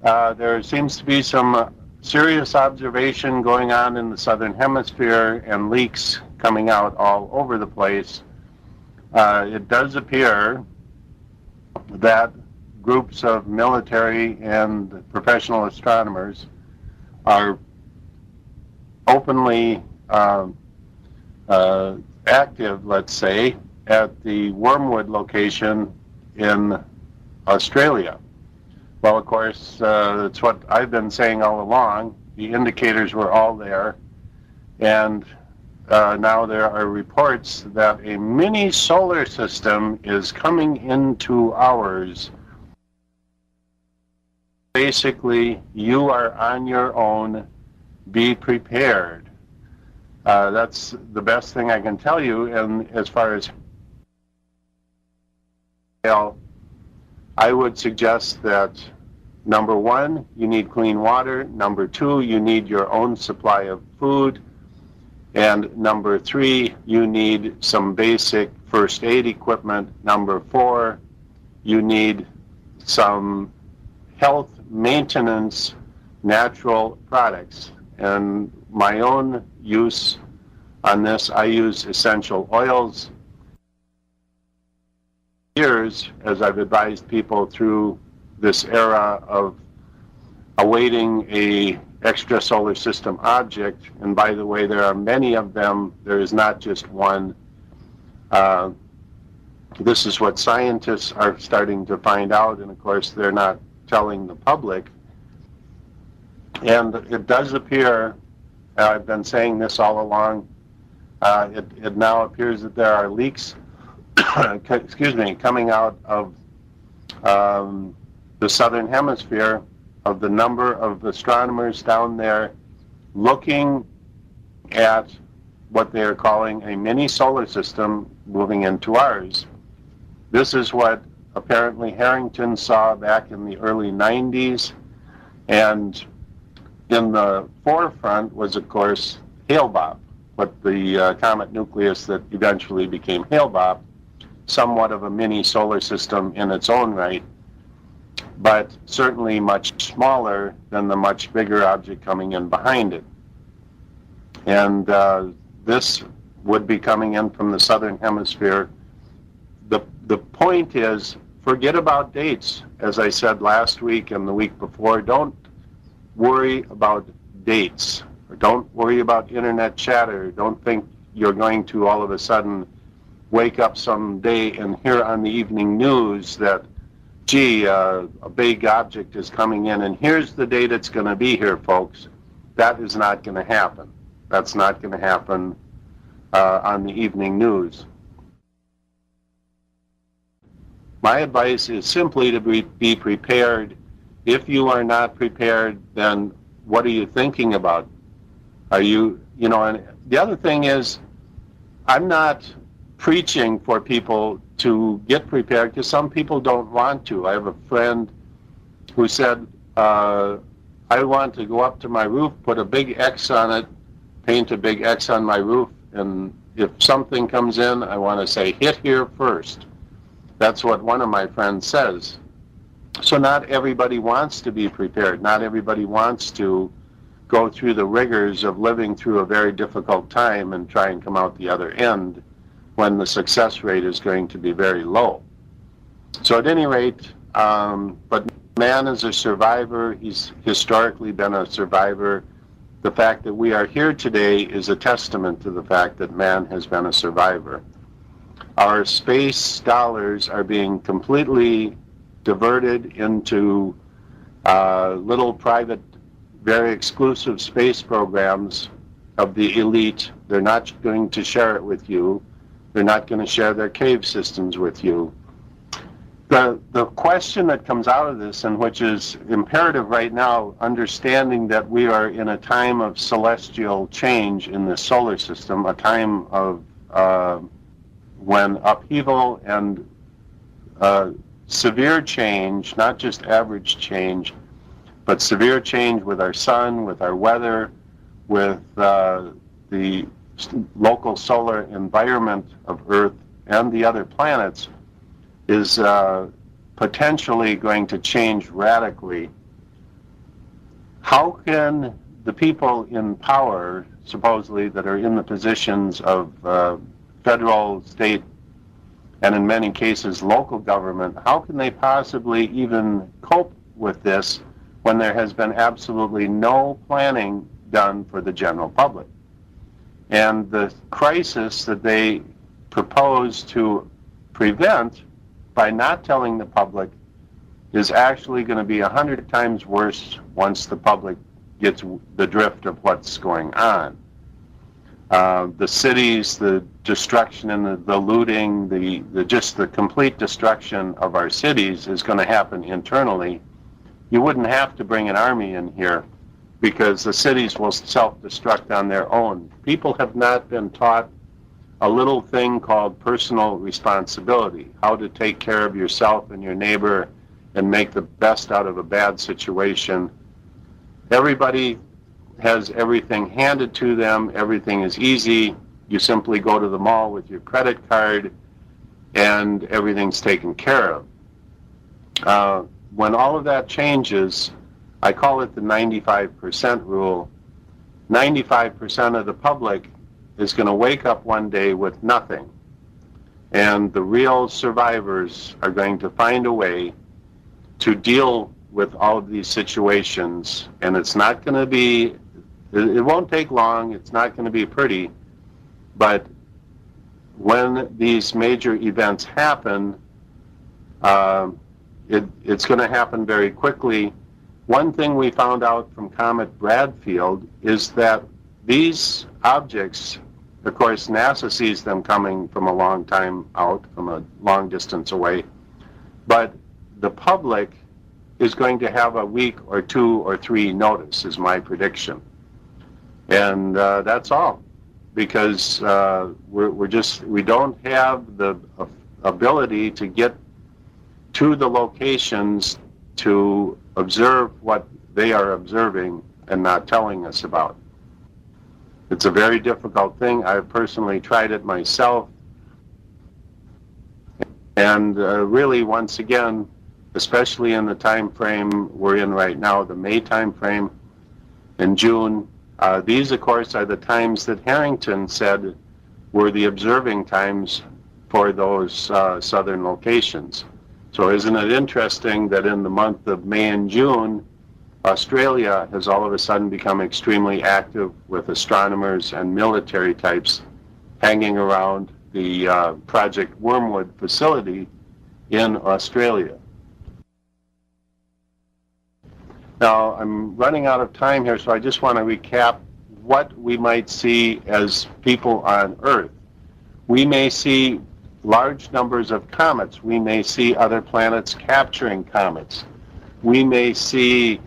There seems to be some serious observation going on in the southern hemisphere and leaks coming out all over the place. It does appear that groups of military and professional astronomers are openly active, let's say, at the Wormwood location in Australia. Well, of course, that's what I've been saying all along. The indicators were all there, and now there are reports that a mini solar system is coming into ours. Basically, you are on your own. Be prepared. That's the best thing I can tell you. And as far as I would suggest that number one, you need clean water. Number two, you need your own supply of food. And number three, you need some basic first aid equipment. Number four, you need some health maintenance natural products. And my own use on this, I use essential oils. Years, as I've advised people through this era of awaiting a extra solar system object, and by the way, there are many of them. There is not just one. This is what scientists are starting to find out, and of course they're not telling the public. And it does appear, I've been saying this all along, it now appears that there are leaks coming out of the southern hemisphere of the number of astronomers down there looking at what they are calling a mini solar system moving into ours. This is what apparently Harrington saw back in the early 90s, and in the forefront was, of course, Hale-Bopp, what the comet nucleus that eventually became Hale-Bopp, somewhat of a mini solar system in its own right, but certainly much smaller than the much bigger object coming in behind it. And this would be coming in from the southern hemisphere. The point is, forget about dates. As I said last week and the week before, don't worry about dates. Or don't worry about internet chatter. Don't think you're going to all of a sudden wake up someday and hear on the evening news that, gee, a big object is coming in, and here's the date it's going to be here, folks. That is not going to happen. That's not going to happen on the evening news. My advice is simply to be prepared. If you are not prepared, then what are you thinking about? Are you, and the other thing is, I'm not preaching for people to get prepared, because some people don't want to. I have a friend who said, I want to go up to my roof, put a big X on it, paint a big X on my roof, and if something comes in, I want to say, hit here first. That's what one of my friends says. So not everybody wants to be prepared. Not everybody wants to go through the rigors of living through a very difficult time and try and come out the other end when the success rate is going to be very low. So at any rate, but man is a survivor. He's historically been a survivor. The fact that we are here today is a testament to the fact that man has been a survivor. Our space dollars are being completely diverted into little private, very exclusive space programs of the elite. They're not going to share it with you. They're not going to share their cave systems with you. The question that comes out of this, and which is imperative right now, understanding that we are in a time of celestial change in the solar system, a time of when upheaval and severe change, not just average change, but severe change with our sun, with our weather, with the local solar environment of Earth and the other planets, is potentially going to change radically how can the people in power, supposedly, that are in the positions of federal, state, and in many cases local government, how can they possibly even cope with this when there has been absolutely no planning done for the general public? And the crisis that they propose to prevent by not telling the public is actually going to be 100 times worse once the public gets the drift of what's going on. The cities, the destruction and the looting, just the complete destruction of our cities is going to happen internally. You wouldn't have to bring an army in here because the cities will self-destruct on their own. People have not been taught a little thing called personal responsibility, how to take care of yourself and your neighbor and make the best out of a bad situation. Everybody has everything handed to them. Everything is easy. You simply go to the mall with your credit card and everything's taken care of. When all of that changes, I call it the 95% rule. 95% of the public is going to wake up one day with nothing. And the real survivors are going to find a way to deal with all of these situations. And it's not going to be, it won't take long, it's not going to be pretty, but when these major events happen, it's going to happen very quickly. One thing we found out from Comet Bradfield is that these objects, of course, NASA sees them coming from a long time out, from a long distance away, but the public is going to have a week or 2 or 3 notice, is my prediction. And that's all, because we don't have the ability to get to the locations to observe what they are observing and not telling us about. It's a very difficult thing. I've personally tried it myself. And really, once again, especially in the time frame we're in right now, the May time frame, in June, these, of course, are the times that Harrington said were the observing times for those southern locations. So isn't it interesting that in the month of May and June, Australia has all of a sudden become extremely active with astronomers and military types hanging around the Project Wormwood facility in Australia. Now, I'm running out of time here, so I just want to recap what we might see as people on Earth. We may see large numbers of comets. We may see other planets capturing comets. We may see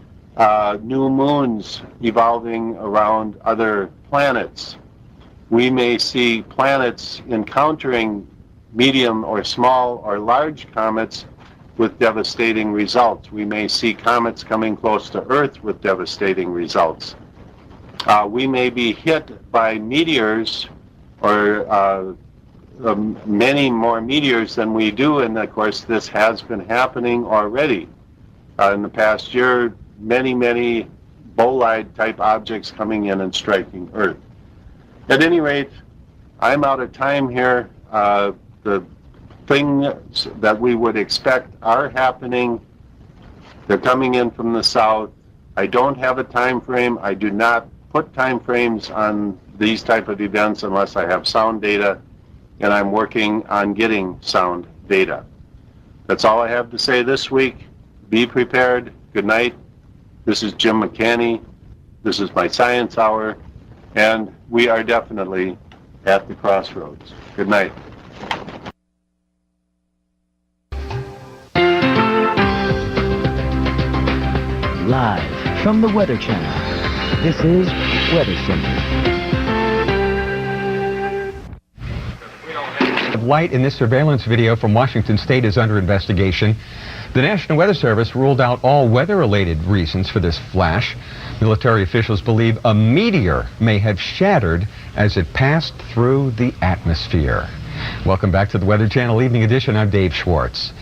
new moons evolving around other planets. We may see planets encountering medium or small or large comets with devastating results. We may see comets coming close to Earth with devastating results. We may be hit by meteors or many more meteors than we do, and of course this has been happening already. In the past year, many bolide type objects coming in and striking Earth. At any rate, I'm out of time here. The things that we would expect are happening. They're coming in from the south. I don't have a time frame. I do not put time frames on these type of events unless I have sound data, and I'm working on getting sound data. That's all I have to say this week. Be prepared. Good night. This is Jim McCanney. This is my Science Hour, and we are definitely at the crossroads. Good night. Live from the Weather Channel, this is Weather Center. Light in this surveillance video from Washington State is under investigation. The National Weather Service ruled out all weather-related reasons for this flash. Military officials believe a meteor may have shattered as it passed through the atmosphere. Welcome back to the Weather Channel Evening Edition. I'm Dave Schwartz.